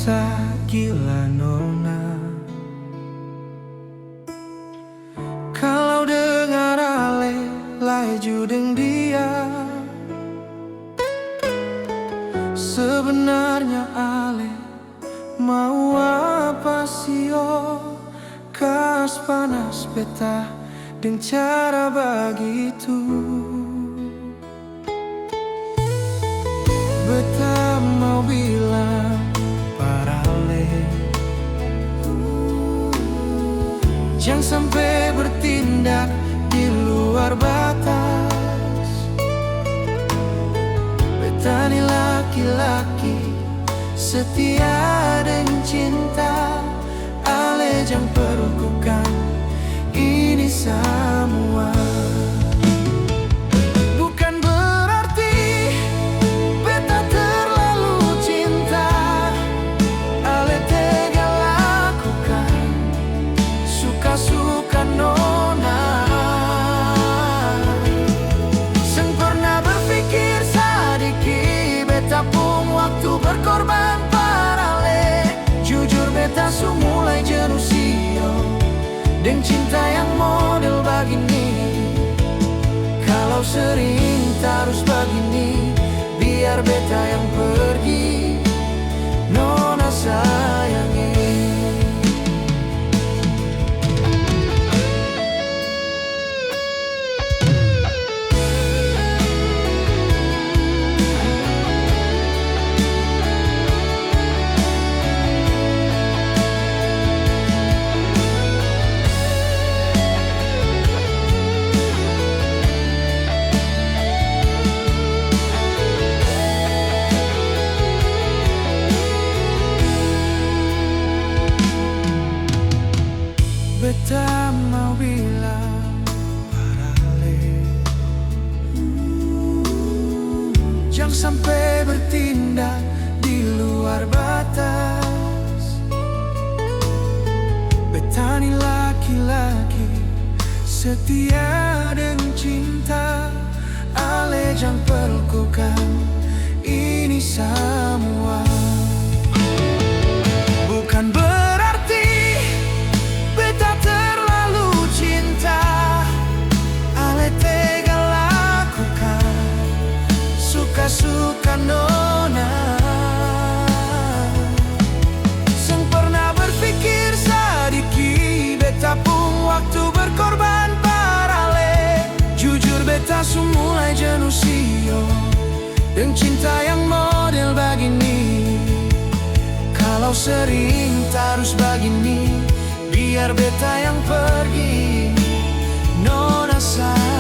rasa gila nona kalau dengar ale laju deng dia. Sebenarnya ale mau apa sih yo? Kas panas beta deng cara begitu. Beta mau bilang parale, jangan sampai bertindak di luar batas. Beta ni laki-laki setia dan cinta. Ale jangan perlukan ini semua. Suka nona seng pernah berpikir sedikit. Beta pun waktu berkorban parale. Jujur beta su mulai jenuh sio deng cinta yang model begini. Kalau sering terus begini, biar beta yang pergi nona sayangi. Beta mau bilang parale, jangan sampai bertindak di luar batas. Beta ni laki-laki setia dan cinta. Ale jangan perlukan ini semua. Bukan berarti beta terlalu cinta. Ale tega lakukan suka-suka nona. Seng pernah berpikir sedikit. Beta pun waktu berkorban parale. Jujur beta su mulai jenuh sio deng cinta yang model begini. Kalau sering terus begini, biar beta yang pergi nona sayang.